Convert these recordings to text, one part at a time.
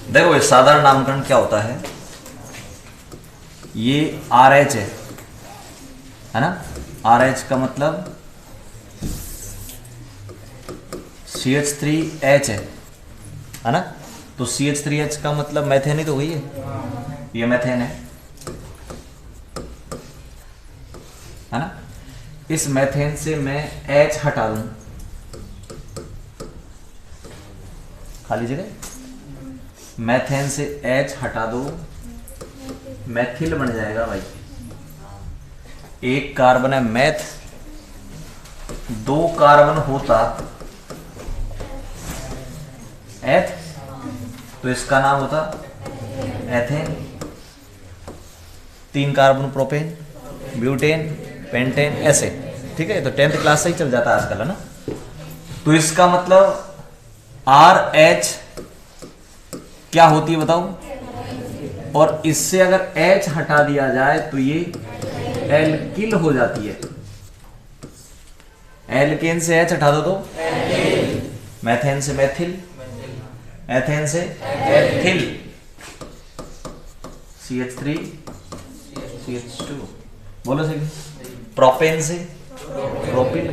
देखो ये साधारण नामकरण क्या होता है, ये RH है ना, RH का मतलब CH3H है ना, तो CH3H का मतलब मैथेन ही तो हुई है, ये मैथेन है ना। इस मैथेन से मैं H हटा दूं, खाली जगह, मैथेन से H हटा दो, मैथिल बन जाएगा भाई। एक कार्बन है मैथ, दो कार्बन होता एथ, तो इसका नाम होता एथेन। तीन कार्बन प्रोपेन, ब्यूटेन, पेंटेन, ऐसे, ठीक है। तो 10th क्लास से ही चल जाता है आजकल, है ना। तो इसका मतलब RH क्या होती है बताओ, और इससे अगर H हटा दिया जाए तो ये एल्किल हो जाती है। एल्केन से H हटा दो तो मैथेन से मैथिल, एथेन से एथिल, CH3 CH2, बोलो सही। प्रोपेन से प्रोपिल,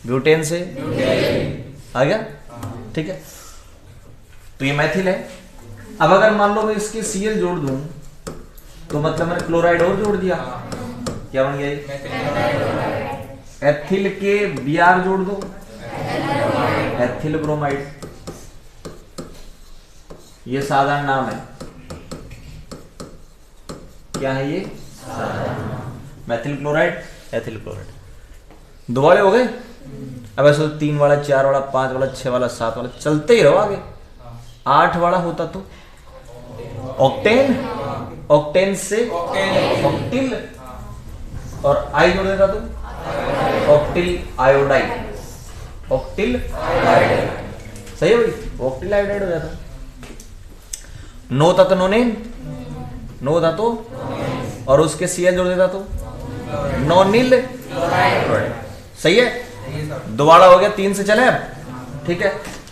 ब्यूटेन से आ गया, ठीक है। तो ये मैथिल है। अब अगर मान लो मैं इसके Cl जोड़ दूं तो मतलब मैंने क्लोराइड और जोड़ दिया, क्या बन गया ये? एथिल के Br जोड़ दो, एथिल ब्रोमाइड। ये साधारण नाम है, क्या है ये? Maithil chloride, ethyl chloride. दो वाले हो गए। अब ऐसे 3 वाला, 4 वाला, 5 वाला, 6 वाला, 7 वाला, चलते ही रहो आगे। 8 वाला होता तो ऑक्टेन, ऑक्टेन से ऑक्टिल, और आई जोड़ देता तो ऑक्टिल आयोडाइड, ऑक्टिल आयोडाइड, सही है भाई, ऑक्टिल आयोडाइड हो जाता। नो था तो नोनेन, नो था तो, और उसके Cl जोड़ देता तो नोनिल क्लोराइड, सही है। दोबारा हो गया। 3 से चले अब, ठीक है।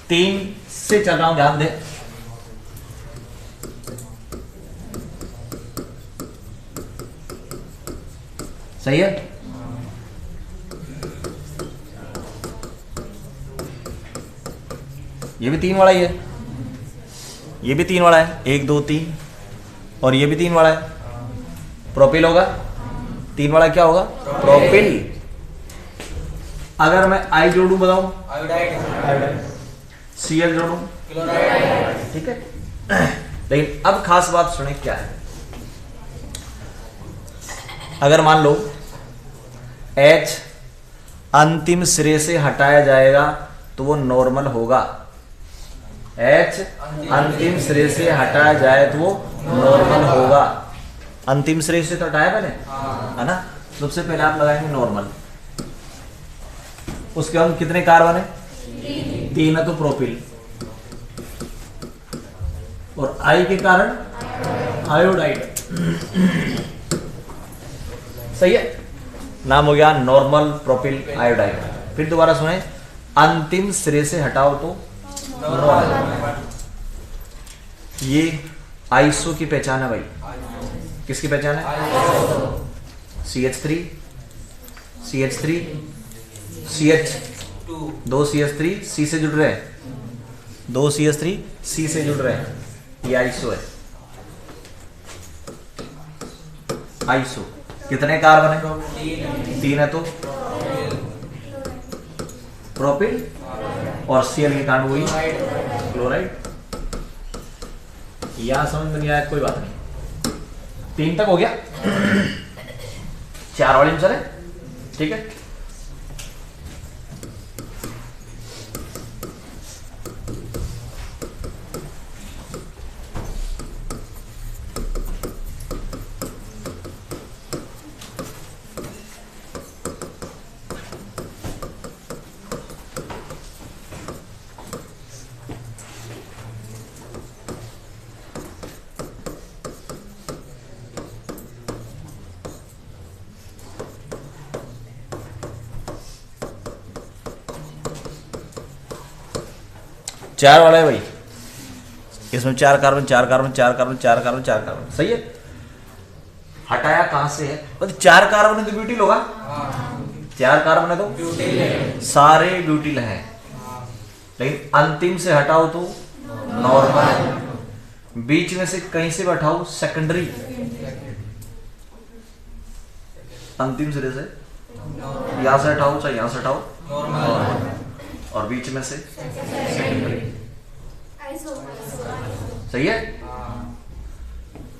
3 से चल रहा हूं, ध्यान दे। सही है। ये भी 3 वाला ही है, ये भी 3 वाला है, 1 2 3, और ये भी 3 वाला है। प्रोपिल होगा, 3 वाला क्या होगा? प्रोपिल। अगर मैं आई जोड़ू बताऊं, आयोडाइड, Cl जोड़ू क्लोराइड, ठीक है। लेकिन अब खास बात सुने क्या है। अगर मान लो H अंतिम सिरे से हटाया जाएगा तो वो नॉर्मल होगा। H अंतिम सिरे से हटाया जाए तो वो नॉर्मल होगा। अंतिम सिरे से तो हटाया पहले, है ना। सबसे पहले आप लगाएंगे नॉर्मल, उसके बाद कितने कार्बन है? 3 है तो प्रोपिल, और आई के कारण आयोडाइड, सही है। नाम हो गया नॉर्मल प्रोपिल आयोडाइड। फिर दोबारा सुने, अंतिम सिरे से हटाओ तो नॉर्मल। ये आइसो की पहचान है भाई। किसकी पहचान है? CH3 CH3 CH, 2 CH3 C से जुड़ रहे हैं, 2 CH3 C से जुड़ रहे हैं, ये आइसो है। आइसो कितने कार्बन है? 3 है तो प्रोपिल, और Cl के कारण वही क्लोराइड। यहां समझ में नहीं आया, कोई बात नहीं। 3 तक हो गया। 4 वाले में चले, ठीक है। चार वाला है भाई। इसमें 4 carbon 4 carbon 4 carbon 4 carbon 4 carbon, सही है। हटाया कहां से है? तो 4 कार्बन है तो ब्यूटिल होगा। 4 कार्बन है तो सारे ब्यूटिल हैं, लेकिन अंतिम से हटाओ तो नॉर्मल, बीच में से कहीं से बैठाओ सेकेंडरी, अंतिम सिरे से यहां से हटाओ चाहे यहां से हटाओ नॉर्मल, और बीच में से सेकेंडरी, सही है।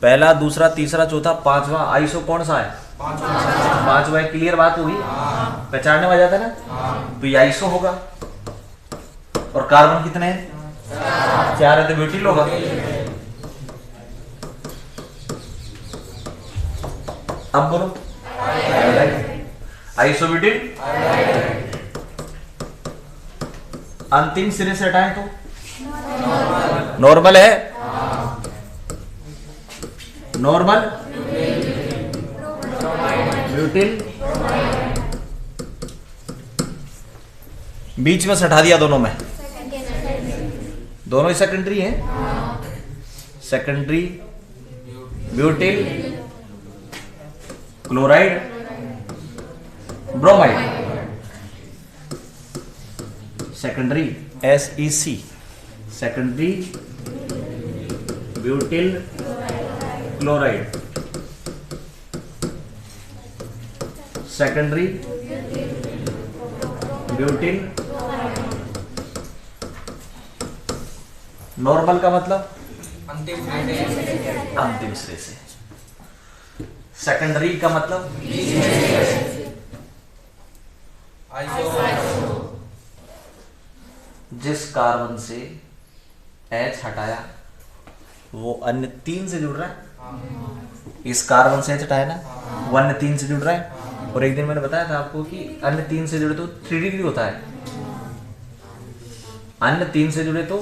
पहला दूसरा तीसरा चौथा पांचवा आइसो कौन सा है? पांचवा है। क्लियर बात होगी, पहचानने में आ जाता है ना, तो ये आइसो होगा। और कार्बन कितने हैं? 4 है तो ब्यूटिल होगा। अब बोलो आइसो ब्यूटिल। अंतिम सिरे से हटाएं तो नॉर्मल है, नॉर्मल ब्यूटिल, बीच में से हटा दिया दोनों में, दोनों ही सेकेंडरी हैं, secondary butyl chloride bromide, secondary SEC, secondary butyl chloride, secondary butyl. Normal का मतलब अंतिम सिरे से, सेकेंडरी का मतलब जिस कार्बन से H हटाया वो अन्य 3 से जुड़ रहा है। इस कार्बन से H हटाया ना, वो अन्य 3 से जुड़ रहा है। और एक दिन मैंने बताया था आपको कि अन्य 3 से जुड़े तो 3 डिग्री होता है, अन्य 3 से जुड़े तो,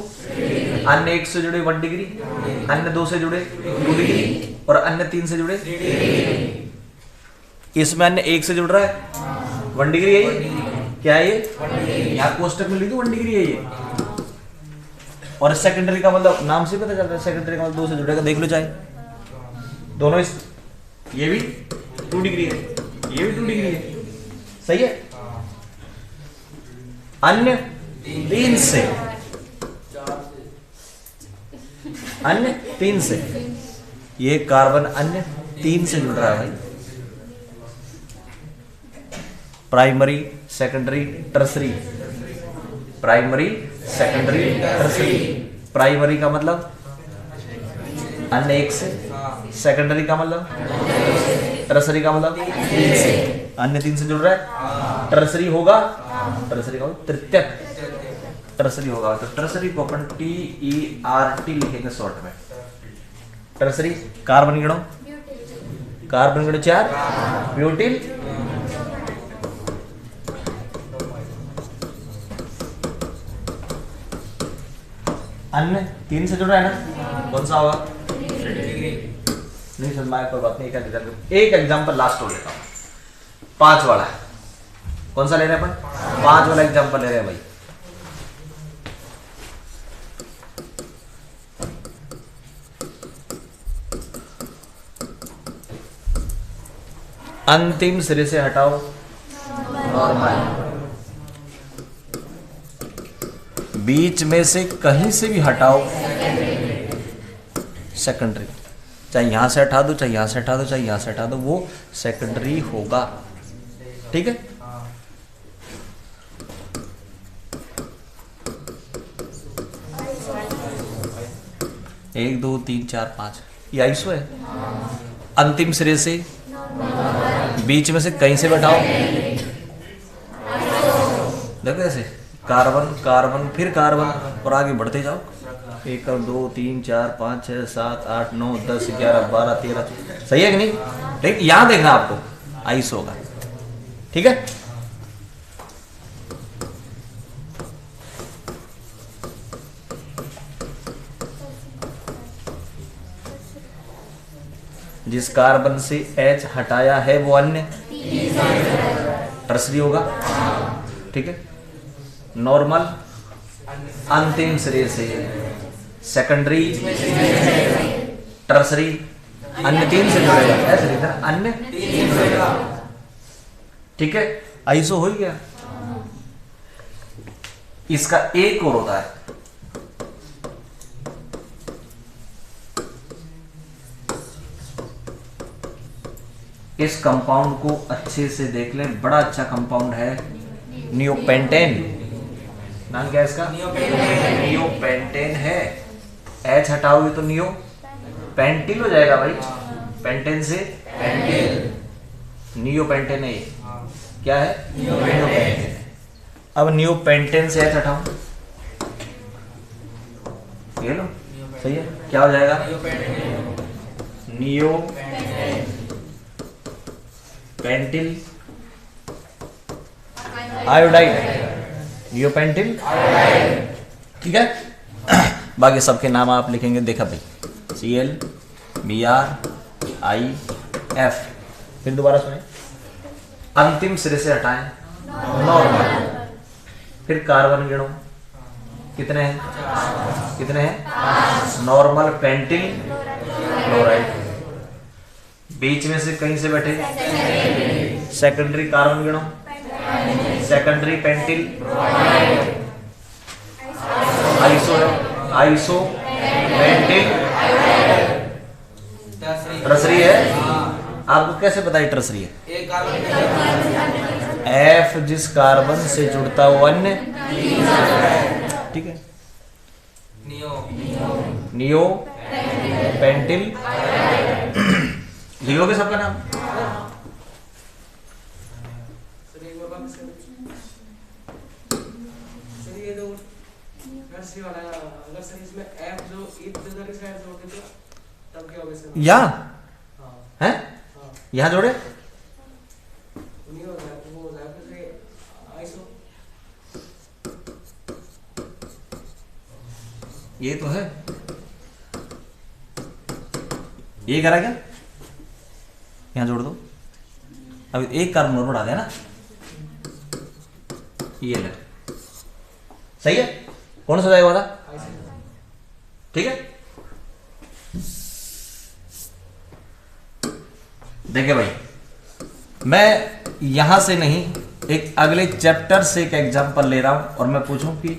अन्य 1 से जुड़े 1 डिग्री, अन्य 2 से जुड़े 2 डिग्री, और अन्य 3 से जुड़े 3 डिग्री। इसमें अन्य 1 से जुड़ रहा है 1 डिग्री है ये, क्या है ये? यहाँ कोष्टक में लिख दो 1 डिग्री है ये। और सेकेंडरी का मतलब नाम से पता चलता है, सेकेंडरी का मतलब 2 से जुड़ेगा, देख लो चाहे दोनों इस, ये भी 2 डिग्री है, ये भी 2 डिग्री है, सही है। अन्य 3 से, अन्य 3 से, ये कार्बन अन्य 3 से जुड़ रहा है भाई। Primary secondary tertiary, primary secondary tertiary. Primary का मतलब अन्य 1 से, सेकेंडरी का मतलब, टर्सरी का मतलब 3 से, अन्य 3 से जुड़ रहा है। टर्सरी होगा, टर्सरी का तृतीयक टर्सरी होगा, तो टर्सरी को अपन TERT लिखेंगे शॉर्ट में। टर्सरी कार्बन गिनो, कार्बन गिनो 4, ब्यूटिल अन्य 3 से जुड़ रहा है ना, कौन सा होगा? नहीं समझ कोई बात नहीं, एक एग्जांपल लास्ट हो लेता हूं, 5 वाला। कौन सा ले रहे हैं अपन? 5 वाला एग्जांपल ले रहे हैं भाई। अंतिम सिरे से हटाओ नॉर्मल, बीच में से कहीं से भी हटाओ सेकेंडरी, चाहे यहां से हटा दो चाहे यहां से हटा दो चाहे यहां से हटा दो, वो सेकेंडरी होगा, ठीक है। एक 2 3 4 5 ये आइसो है। अंतिम सिरे से बीच में से कहीं से बैठाओ, देखो ऐसे कार्बन कार्बन फिर कार्बन, और आगे बढ़ते जाओ। 1 2 3 4 5 6 7 8 9 10 11 12 13, सही है कि नहीं? ठीक, यहां देखना आपको आइस होगा, ठीक है। जिस कार्बन से H हटाया है वो अन्य टर्सरी होगा, ठीक है। नॉर्मल अंतिम सिरे से सेकेंडरी, टर्सरी, अन्य 3 से जुड़ेगा, ऐसे लिखना अन्य, ठीक है। आइसो हो ही गया। इसका एक और होता है, इस कंपाउंड को अच्छे से देख लें, बड़ा अच्छा कंपाउंड है, नियोपेंटेन। नाम क्या है इसका? नियोपेंटेन है। एच हटाओगे तो नियो पेंटिल हो जाएगा भाई, पेंटेन से पेंटिल, नियोपेंटेन है ये। क्या है? नियोपेंटेन। अब नियोपेंटेन से एच हटाओ, ये लो, सही है। क्या हो जाएगा? नियो पेंटिल आयोडाइड, नियोपेंटिल, ठीक है। बाकी सबके नाम आप लिखेंगे, देखा भाई, ClBrIF। फिर दोबारा सुने, अंतिम सिरे से हटाएं, नॉर्मल। फिर कार्बन गिनो, कितने हैं? कितने हैं? Normal pentyl chloride. बीच में से कहीं से बैठे, सेकेंडरी कार्बन गिनो, secondary pentyl, iso pentyl, tertiary है। आपको कैसे पता है टर्सरी है? F जिस कार्बन से जुड़ता हुआ अन्य, ठीक है। नियो पेंटिल, लिखोगे सबका नाम? यहाँ है, यहाँ जोड़े, ये तो है, ये करा क्या? यहाँ जोड़ दो। अब एक कार्बन और बढ़ा देना ना, ये ले, सही है। कौन सा जाएगा था? ठीक है। देखिए भाई, मैं यहां से नहीं, एक अगले चैप्टर से एक एग्जांपल ले रहा हूं और मैं पूछूं कि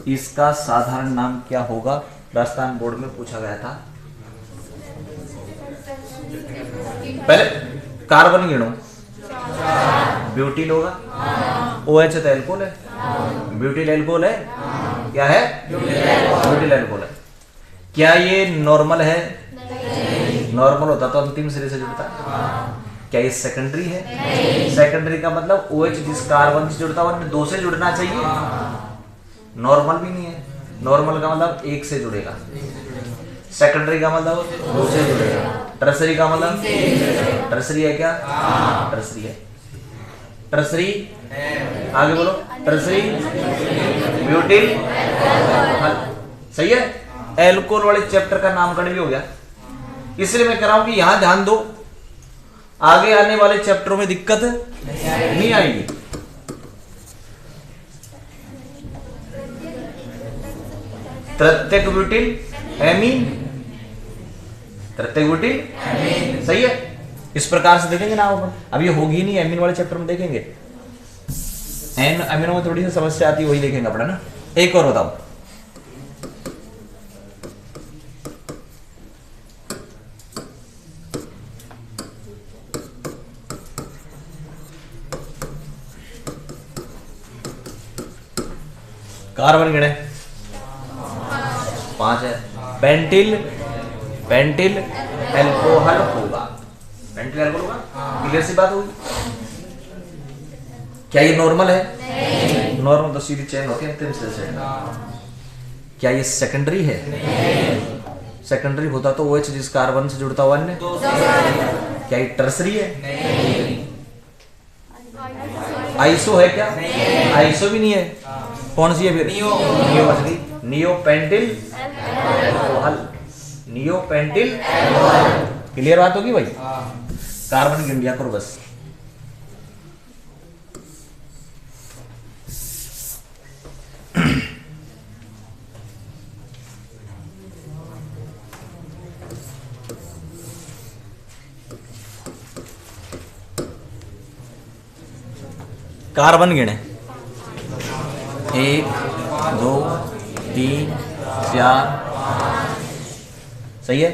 इसका साधारण नाम क्या होगा। राजस्थान बोर्ड में पूछा गया था। पहले कार्बन गिनो, ब्यूटिल होगा, OH तो एल्कोहल है, ब्यूटिल एल्कोहल है, क्या है? ब्यूटिल एल्कोहल है। क्या ये नॉर्मल है? नॉर्मल होता तो अंतिम सिरे से जुड़ता। क्या ये सेकेंडरी है? सेकेंडरी का मतलब OH जिस कार्बन से जुड़ता है 2 से जुड़ना चाहिए, नॉर्मल भी नहीं है। नॉर्मल का मतलब 1 से जुड़ेगा, सेकेंडरी का मतलब 2 से जुड़ेगा, टर्सरी का मतलब, टर्सरी है क्या? टर्सरी है। टर्सरी आगे बोलो, टर्सरी ब्यूटिल, सही है। एल्कोहल वाले चैप्टर का नामकरण भी हो गया। इसलिए मैं कह रहा हूं कि यहां ध्यान दो, आगे आने वाले चैप्टरों में दिक्कत नहीं आएगी। प्रत्येक ब्यूटिल एमीन, प्रत्येक ब्यूटिल, सही है। इस प्रकार से देखेंगे ना आप। अब ये होगी नहीं, एमीन वाले चैप्टर में देखेंगे। एन अमीनों में थोड़ी सी समस्या आती है, वही देखेंगे अपना ना। एक और बताओ, कार्बन गिने 5 है। पेंटिल, पेंटिल एल्कोहल होगा, पेंटिल एल्कोहल होगा, क्लियर सी बात होगी। क्या ये नॉर्मल है? नॉर्मल तो सीधी चेन होती है अंतिम से। क्या ये सेकेंडरी है? सेकेंडरी होता तो OH जिस कार्बन से जुड़ता हुआ अन्य। क्या ये टर्सरी है? आइसो है क्या? आइसो भी नहीं है। कौन सी है फिर? नियो मछली, neo pentyl alcohol, neo pentyl. Clear बात होगी भाई। कार्बन गिन लिया करो बस। कार्बन गिने 1 2 3 4, सही है।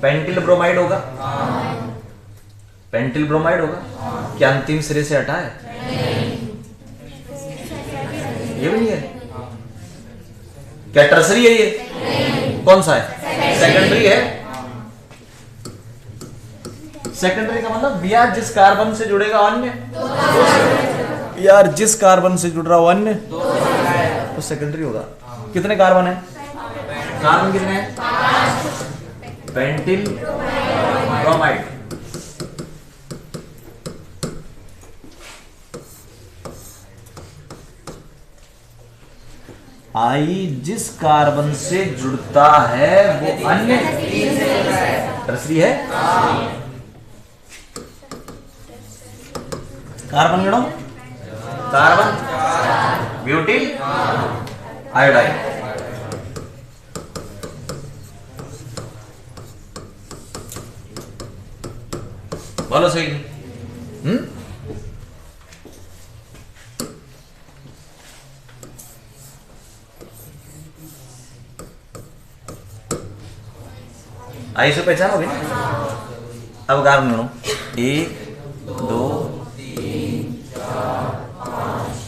पेंटिल ब्रोमाइड होगा, पेंटिल ब्रोमाइड होगा, क्या अंतिम सिरे से हटा है? ये भी नहीं है। क्या टर्सरी है ये? कौन सा है? सेकेंडरी है। सेकेंडरी का मतलब यार जिस कार्बन से जुड़ेगा अन्य, यार जिस कार्बन से जुड़ रहा हो अन्य तो सेकेंडरी होगा। कितने कार्बन है? कार्बन कितने हैं? Pentyl bromide. आई जिस कार्बन से जुड़ता है वो अन्य टर्सरी है। कार्बन गिनो, कार्बन, ब्यूटिल, आयोडाइन। बोलो सही। आई से पहचानोगे ना? अब कार्बन गिनो 1 2 3 4 5।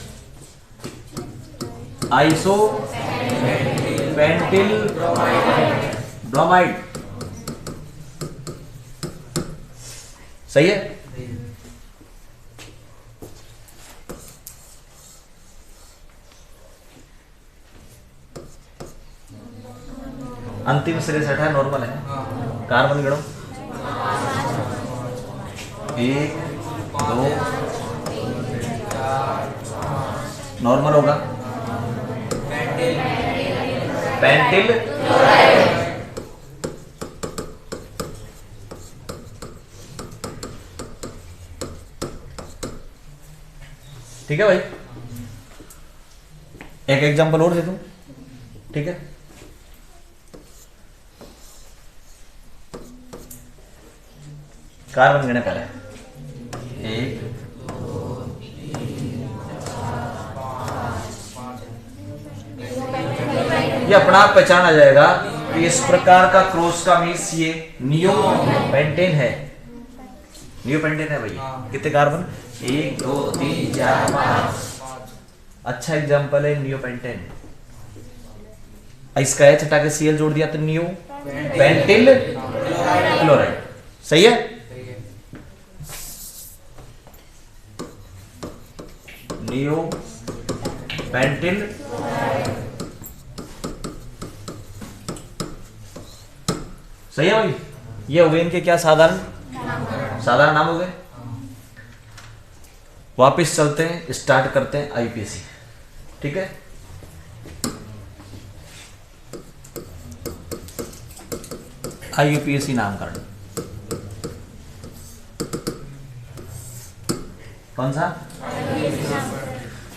आइसो पेंटिल ब्रोमाइड, सही है। अंतिम सिरे से हटा है, नॉर्मल है। कार्बन गिनो 1 2, नॉर्मल होगा। पेंटिल ठीक है भाई। एक एग्जांपल और दे दूं, ठीक है। कार्बन गिने पहले 1 2 3 4 5। ये अपना आप पहचान आ जाएगा कि इस प्रकार का क्रॉस का मीन्स ये नियोपेंटेन है। नियोपेंटेन है भैया। कितने कार्बन? 1 2 3 4 5। अच्छा एग्जांपल है नियोपेंटेन। इसका एच हटा के सीएल जोड़ दिया तो नियो पेंटिल क्लोराइड, सही है। नियो पेंटिल सही है भाई। ये हो गए इनके क्या साधारण नाम हो गए। वापिस चलते हैं, स्टार्ट करते हैं आईपीएसी, ठीक है। आईपीएसी नामकरण कौन सा?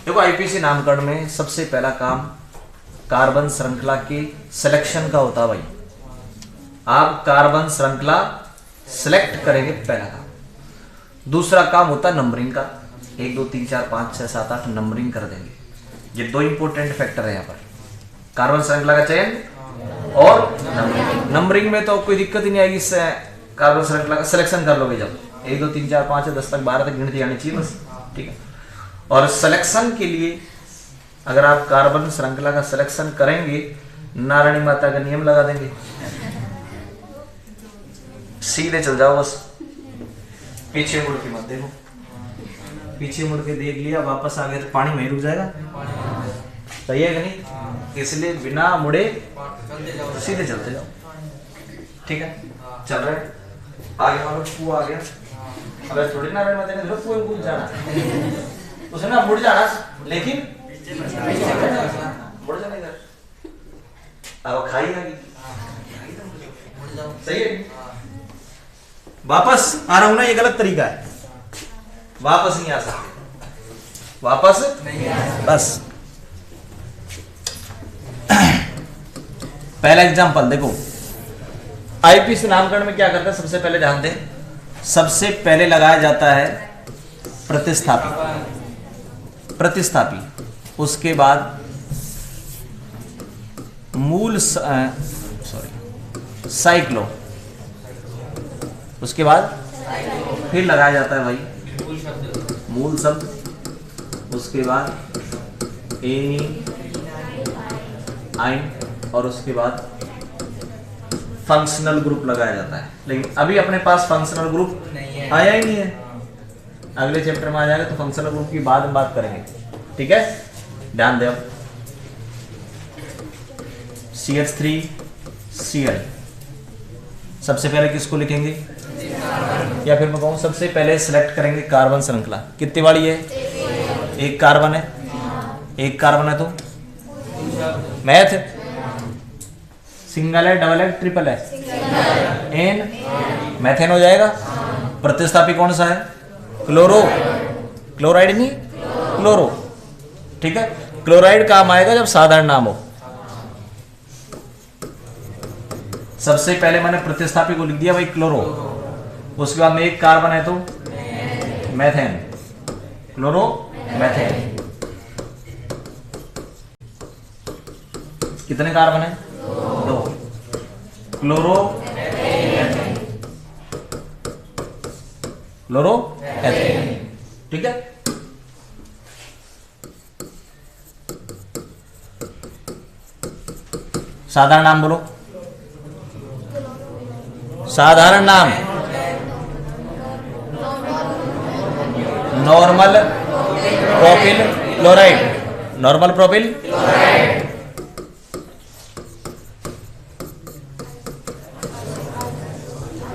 देखो आईपीएसी नामकरण में सबसे पहला काम कार्बन श्रृंखला के सिलेक्शन का होता है भाई। आप कार्बन श्रृंखला सिलेक्ट करेंगे, पहला काम। दूसरा काम होता है नंबरिंग का। 1 2 3 4 5 6 7 8 नंबरिंग कर देंगे। ये 2 इंपॉर्टेंट फैक्टर है यहाँ पर, कार्बन श्रृंखला का चयन और नंबरिंग। नंबरिंग में तो कोई दिक्कत ही नहीं आएगी, इससे कार्बन श्रृंखला का सिलेक्शन कर लोगे। जब 1 2 3 4 5 10 तक 12 तक गिनती आनी चाहिए बस, ठीक है। और सिलेक्शन के लिए अगर आप कार्बन श्रृंखला का सिलेक्शन करेंगे, नारायणी माता का नियम लगा देंगे, सीधे चल जाओ बस, पीछे मुड़ के मत देखो। पीछे मुड़ के देख लिया, वापस आ गए तो पानी वहीं रुक जाएगा, सही है कि नहीं? इसलिए बिना मुड़े सीधे चलते जाओ, ठीक है। चल रहे आगे वाला कुआ आ गया, अगर थोड़ी नारायण माता ने कुएं कूद जाना उसे ना मुड़ जाना, लेकिन मुड़ जाने का अब खाई आ गई, सही है। वापस आ रहा हूं ना, ये गलत तरीका है, वापस नहीं आ सकते, वापस नहीं आ सकते। बस पहला एग्जांपल देखो, आईपीसी नामकरण में क्या करता है, सबसे पहले ध्यान दें, सबसे पहले लगाया जाता है प्रतिस्थापी। प्रतिस्थापी, उसके बाद मूल साइक्लो, उसके बाद फिर लगाया जाता है भाई मूल शब्द, उसके बाद आइन, और उसके बाद फंक्शनल ग्रुप लगाया जाता है। लेकिन अभी अपने पास फंक्शनल ग्रुप आया ही नहीं है, अगले चैप्टर में आ जाएगा तो फंक्शनल ग्रुप की बाद में बात करेंगे। ठीक है, ध्यान दे। अब CH3 Cl, सबसे पहले किसको लिखेंगे, या फिर मैं कहूँ सबसे पहले सिलेक्ट करेंगे कार्बन श्रृंखला। कितनी वाली है, एक कार्बन है, एक कार्बन है तो मैथ, सिंगल है, डबल है, ट्रिपल है, एन, मैथेन हो जाएगा। प्रतिस्थापी कौन सा है, क्लोरो, क्लोराइड नहीं, क्लोरो। ठीक है, क्लोराइड काम आएगा जब साधारण नाम हो। सबसे पहले मैंने प्रतिस्थापी को लिख दिया भाई क्लोरो, उसके बाद में एक कार्बन है तो मैथेन, क्लोरो मैथेन। कितने कार्बन है, 2, क्लोरो एथेन, क्लोरो एथेन। ठीक है, साधारण नाम बोलो, साधारण नाम normal propyl chloride, normal propyl chloride.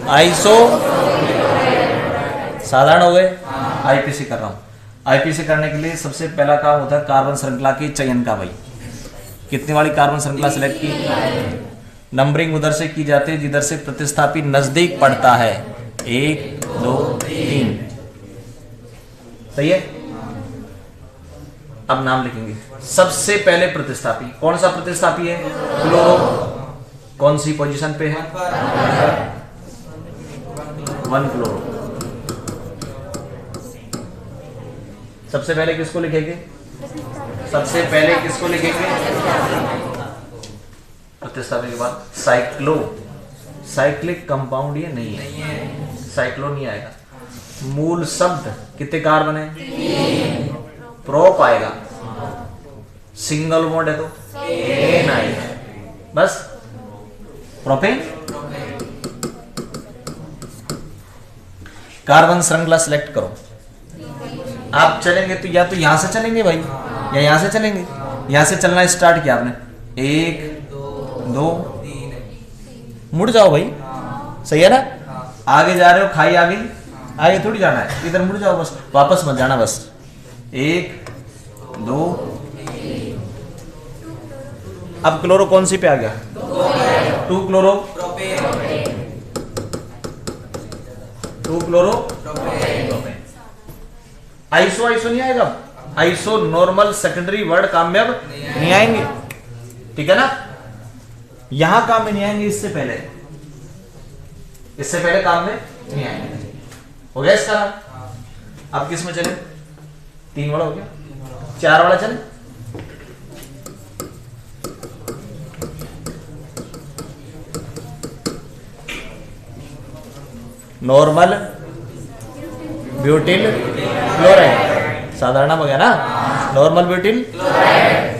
Iso, साधारण हो गए। आईपीसी कर रहा हूं, आईपीसी करने के लिए सबसे पहला काम होता है कार्बन श्रृंखला के चयन का। भाई कितनी वाली कार्बन श्रृंखला सिलेक्ट की, नंबरिंग उधर से की जाती है जिधर से प्रतिस्थापी नजदीक पड़ता है, 1 2 3। सही है, अब नाम लिखेंगे। सबसे पहले प्रतिस्थापी कौन सा प्रतिस्थापी है, क्लोरो। कौन सी पोजीशन पे है, 1 क्लोरो। सबसे पहले किसको लिखेंगे, सबसे पहले किसको लिखेंगे, प्रतिस्थापन के बाद साइक्लो, साइक्लिक कंपाउंड ये नहीं है, साइक्लो नहीं आएगा। मूल शब्द कितने कार्बन है, प्रोप आएगा, सिंगल बॉन्ड है तो एन आएगा, बस प्रोपेन। कार्बन श्रृंखला सिलेक्ट करो। आप चलेंगे तो या तो यहां से चलेंगे भाई, या यहां से चलेंगे। यहां से चलना स्टार्ट किया आपने, 1 2, मुड़ जाओ भाई, सही है ना। आगे जा रहे हो, खाई आगे, आगे थोड़ी जाना है, इधर मुड़ जाओ बस, वापस मत जाना बस। 1 2, अब क्लोरो कौन सी पे आ गया, 2 chloro, 2 chloro propane. Iso, iso नहीं आएगा, आइसो नॉर्मल सेकेंडरी वर्ड काम में अब नहीं आएंगे। ठीक है ना, यहां काम में नहीं आएंगे, इससे पहले काम में नहीं आएंगे। हो गया इसका। अब किस में चले, 3 वाला हो गया, 4 वाला चले। नॉर्मल ब्यूटिल क्लोराइड, साधारण हो गया ना, normal butyl chloride.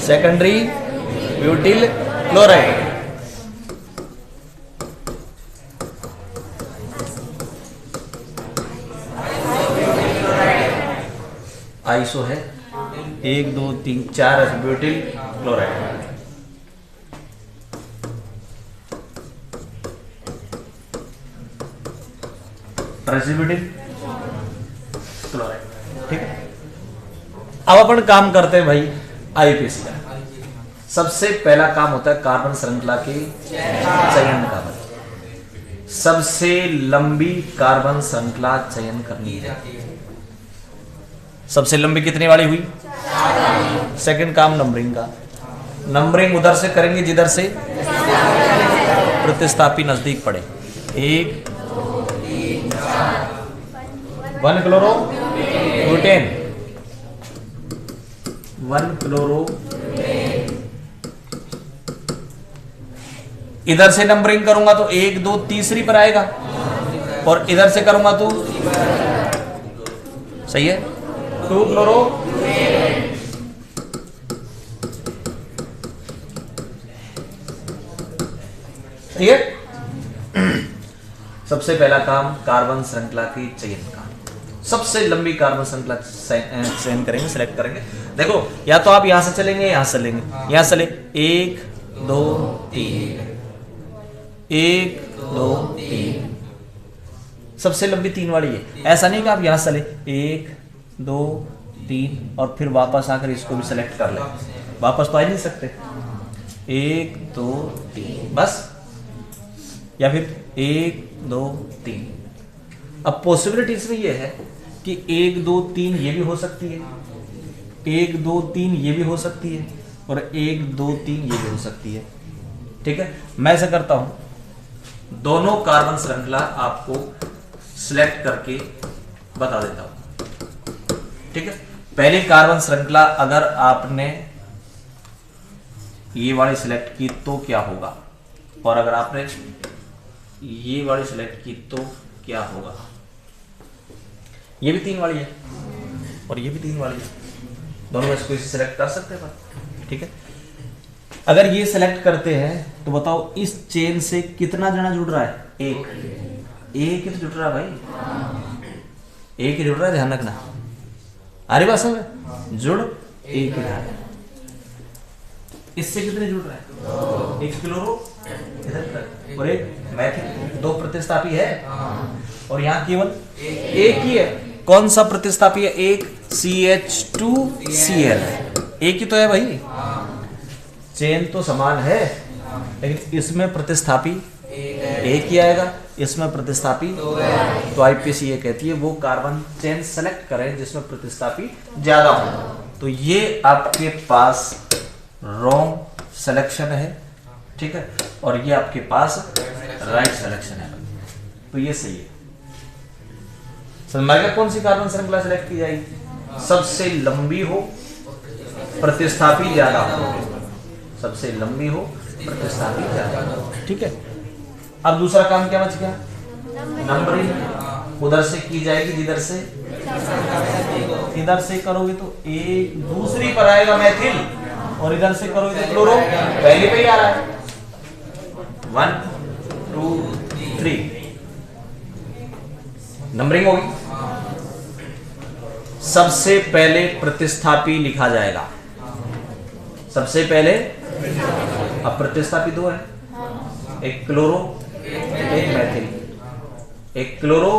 Secondary butyl chloride. Iso है 1 2 3 4 ब्यूटिल क्लोराइड। ट्राइब्यूटिल क्लोराइड। ठीक है, अब अपन काम करते हैं भाई आईपीसी का। सबसे पहला काम होता है कार्बन श्रृंखला के चयन का। सबसे लंबी कार्बन श्रृंखला चयन करनी है। सबसे लंबी कितनी वाली हुई, सेकंड काम नंबरिंग का। नंबरिंग उधर से करेंगे जिधर से प्रतिस्थापी नजदीक पड़े। 1 1 क्लोरो ब्यूटेन, 1 क्लोरो। इधर से नंबरिंग करूंगा तो 1 2 तीसरी पर आएगा, और इधर से करूंगा तो सही है 2 क्लोरो। ठीक है। सबसे पहला काम कार्बन श्रृंखला की चयन का, सबसे लंबी कार्बन श्रृंखला चयन करेंगे, सिलेक्ट करेंगे। देखो या तो आप यहां से चलेंगे, यहां से चलेंगे, यहां से चले 1 2 3, 1 2 3, सबसे लंबी 3 वाली है। ऐसा नहीं कि आप यहां से चले 1 2 3 और फिर वापस आकर इसको भी सिलेक्ट कर ले, वापस तो आ नहीं सकते। 1 2 3 बस, या फिर 1 2 3। अब पॉसिबिलिटी इसमें यह है कि 1 2 3 ये भी हो सकती है, 1 2 3 ये भी हो सकती है, और 1 2 3 ये भी हो सकती है। ठीक है, मैं ऐसा करता हूं, दोनों कार्बन श्रृंखला आपको सिलेक्ट करके बता देता हूं। ठीक है, पहली कार्बन श्रृंखला अगर आपने ये वाली सिलेक्ट की तो क्या होगा, और अगर आपने ये वाली सिलेक्ट की तो क्या होगा। ये भी 3 वाली है और ये भी 3 वाली है, दोनों में से कोई सिलेक्ट कर सकते हैं। ठीक है, अगर ये सिलेक्ट करते हैं तो बताओ इस चेन से कितना जना जुड़ रहा है? एक ही तो जुड़ रहा है भाई, एक ही जुड़ रहा है, ध्यान रखना। अरे बात समझ, जुड़ एक ही रहा है। इससे कितने जुड़ रहा है? 1 क्लोरो इधर और 1 मैथिल, 2 प्रतिस्थापी है, और यहाँ केवल एक ही है। कौन सा प्रतिस्थापी है? एक CH2Cl, एक ही तो है भाई। चेन तो समान है लेकिन इसमें प्रतिस्थापी एक ही आएगा, इसमें प्रतिस्थापी तो आईपीसी ये कहती है वो कार्बन चेन सेलेक्ट करें जिसमें प्रतिस्थापी ज्यादा हो। तो ये आपके पास रॉन्ग सिलेक्शन है, ठीक है, और ये आपके पास राइट सिलेक्शन है, तो ये सही है। समझ गया कौन सी कार्बन श्रृंखला सेलेक्ट की जाएगी? सबसे लंबी हो, प्रतिस्थापी ज्यादा हो, सबसे लंबी हो, प्रतिस्थापी ज्यादा हो। ठीक है, अब दूसरा काम क्या बच गया? नंबरिंग उधर से की जाएगी जिधर से, इधर से करोगे तो एक दूसरी पर आएगा मैथिल, और इधर से करोगे तो क्लोरो पहले पे ही आ रहा है। 1 2 3 नंबरिंग होगी। सबसे पहले प्रतिस्थापी लिखा जाएगा, सबसे पहले। अब प्रतिस्थापी 2 है, एक क्लोरो एक मैथिल, एक क्लोरो,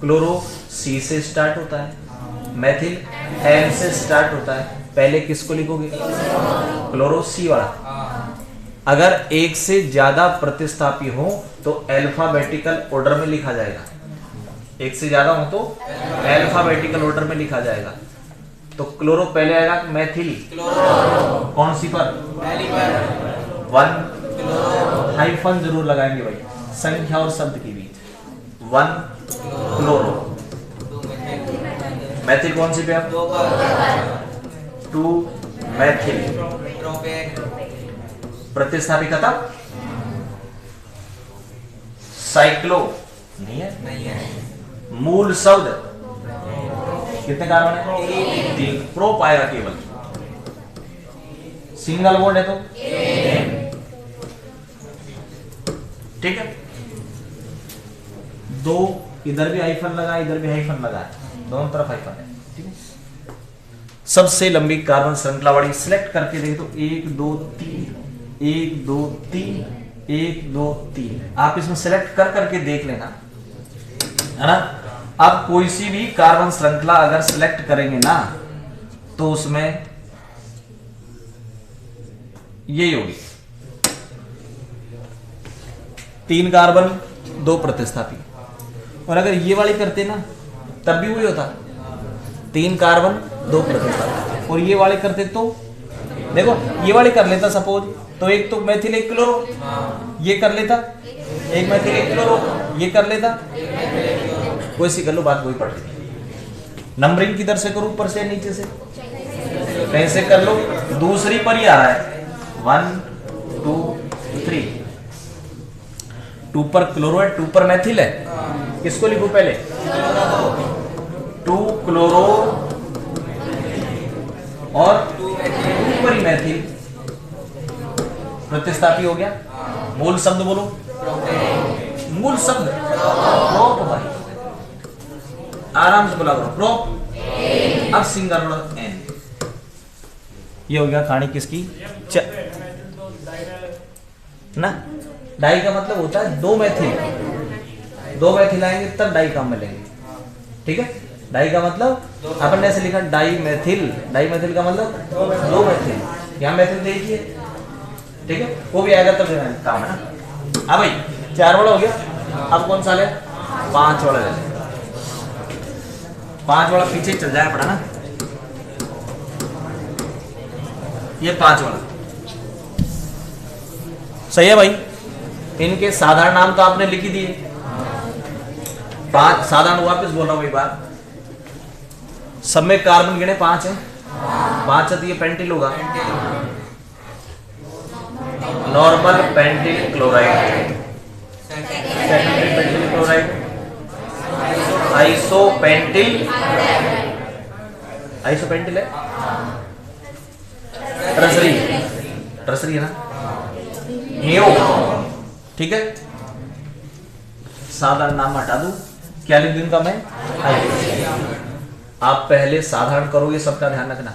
क्लोरो C से स्टार्ट होता है, मैथिल M से स्टार्ट होता है। पहले किसको लिखोगे? क्लोरो C वाला। अगर एक से ज्यादा प्रतिस्थापी हो तो अल्फाबेटिकल ऑर्डर में लिखा जाएगा, एक से ज्यादा हो तो अल्फाबेटिकल ऑर्डर में लिखा जाएगा। तो क्लोरो पहले आएगा, मैथिल कौन सी पर? पहली पर। 1 हाइफन जरूर लगाएंगे भाई, संख्या और शब्द के बीच। 1 क्लोरो, मैथिल कौन सी पे? 2 मैथिल, प्रतिस्थापी खत्म। साइक्लो नहीं है, मूल शब्द कितने कार्बन है? 3। प्रोप आएगा केवल, सिंगल बॉन्ड है तो ठीक है। 2 इधर भी हाइफन लगा, इधर भी हाइफन लगा, दोनों तरफ हाइफन है, ठीक है। सबसे लंबी कार्बन श्रृंखला वाली सिलेक्ट करके देखें तो 1 2 3 1 2 3 1 2 3। आप इसमें सिलेक्ट कर करके देख लेना, है ना। आप कोई सी भी कार्बन श्रृंखला अगर सिलेक्ट करेंगे ना तो उसमें यही होगी, 3 कार्बन 2 प्रतिस्थापी। और अगर ये वाली करते ना तब भी वही होता, 3 कार्बन 2 प्रतिस्थापी। और ये वाले करते तो देखो, ये वाले कर लेता सपोज तो एक तो मैथिल एक क्लोरो, ये कर लेता, एक मैथिल एक क्लोरो, ये कर लेता, कोई सी कर लो, बात वही पड़ रही। नंबरिंग किधर से करूं, ऊपर से नीचे से, कहीं से कर लो। दूसरी पर ही आ रहा है 1 2 3, 2 पर क्लोरो है, 2 पर मैथिल है, किसको लिखूं पहले, 2 क्लोरो और 2 पर ही मैथिल, प्रतिस्थापी हो गया। मूल शब्द बोलो, मूल शब्द प्रोप भाई, आराम से बोला करो प्रोप। अब सिंगल एन, ये हो गया कहानी किसकी, ना। डाई का मतलब होता है दो मैथिल, दो मैथिल आएंगे तब डाई काम मिलेंगे, ठीक है। डाई का मतलब अपन ने ऐसे लिखा डाई मैथिल, डाई मैथिल का मतलब दो मैथिल, यहाँ मैथिल देखिए, ठीक है, वो भी आएगा तब काम है ना। हाँ भाई 4 वाला हो गया, अब कौन सा ले, 5 वाला ले ले, 5 वाला पीछे चल जाए पड़ा ना, ये 5 वाला सही है भाई। इनके साधारण नाम तो आपने लिख ही दिए, 5 साधारण, वापस बोल रहा हूं वही बात, सब में कार्बन गिने 5 है, 5 है तो ये पेंटिल होगा, normal pentyl chloride, secondary pentyl chloride, isopentyl, isopentyl है, टर्सरी, टर्सरी है ना, नियो, ठीक है। साधारण नाम हटा दूं, क्या लिख दूं इनका मैं, आप पहले साधारण करोगे, सबका ध्यान रखना।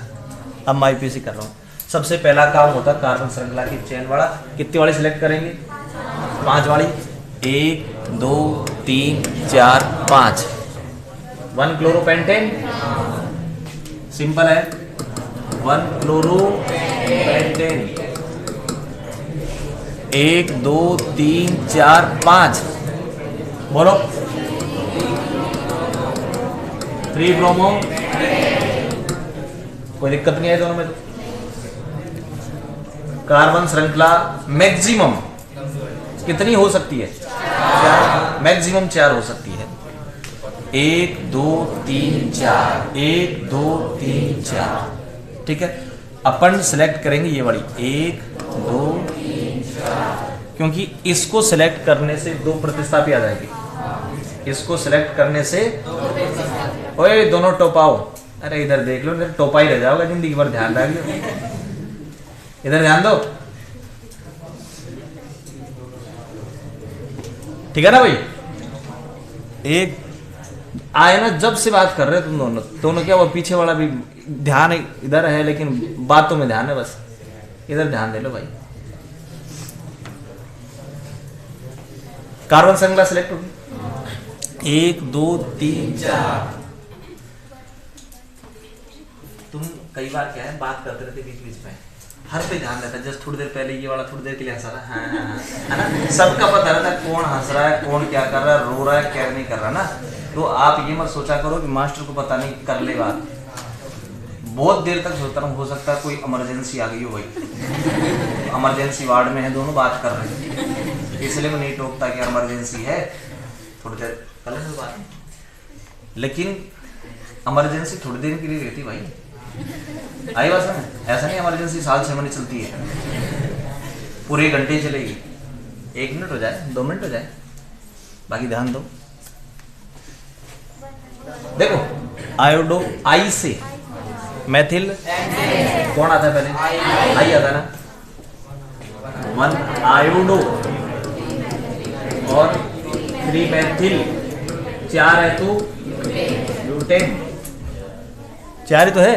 अब मैं आईपीसी कर रहा हूं। सबसे पहला काम होता है कार्बन श्रृंखला की चेन वाला, कितनी वाली सिलेक्ट करेंगे, 5 वाली, 1 2 3 4 5, 1 क्लोरोपेंटेन, सिंपल है, 1 क्लोरोपेंटेन, 1 2 3 4 5, बोलो 3 ब्रोमो, कोई दिक्कत नहीं है दोनों में। तो कार्बन श्रृंखला मैक्सिमम कितनी हो सकती है, 4, मैक्सिमम 4 हो सकती है, 1 2 3 4, 1 2 3 4, ठीक है। अपन सिलेक्ट करेंगे ये वाली 1 2 3 4, क्योंकि इसको सिलेक्ट करने से 2 प्रतिस्थापी आ जाएगी, इसको सिलेक्ट करने से, ओए दोनों टोपाओ, अरे इधर देख लो, इधर टोपा ही रह जाओगा जिंदगी भर, ध्यान रखिए, इधर ध्यान दो, ठीक है ना भाई। एक आए ना, जब से बात कर रहे हो तुम दोनों क्या, वो पीछे वाला भी ध्यान इधर है, लेकिन बातों में ध्यान है, बस इधर ध्यान दे लो भाई। कार्बन श्रृंखला सिलेक्ट होगी, 1 2 3 4, तुम कई बार क्या है बात करते रहते बीच बीच में, हर पे ध्यान रहता है, जस्ट थोड़ी देर पहले ये वाला थोड़ी देर के लिए हंस रहा है, है ना, सबका पता रहता है कौन हंस रहा है, कौन क्या कर रहा है, रो रहा है, क्या नहीं कर रहा ना। तो आप ये मत सोचा करो कि मास्टर को पता नहीं, कर ले बात, बहुत देर तक सोचता हूँ, हो सकता है कोई इमरजेंसी आ गई हो भाई, इमरजेंसी वार्ड में है दोनों, बात कर रहे हैं, इसलिए मैं नहीं टोकता कि इमरजेंसी है, थोड़ी देर कर ले बात, लेकिन इमरजेंसी थोड़ी देर के लिए रहती भाई, आई बात समझ, ऐसा नहीं इमरजेंसी साल 6 महीने चलती है, पूरे घंटे चलेगी, 1 मिनट हो जाए, 2 मिनट हो जाए, बाकी ध्यान दो। देखो आयोडो, आई से मैथिल कौन आता है पहले, आई आता है ना, 1 आयोडो और 3 मैथिल, 4 है तो ब्यूटेन, 4 ही तो है,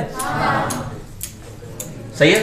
सही है।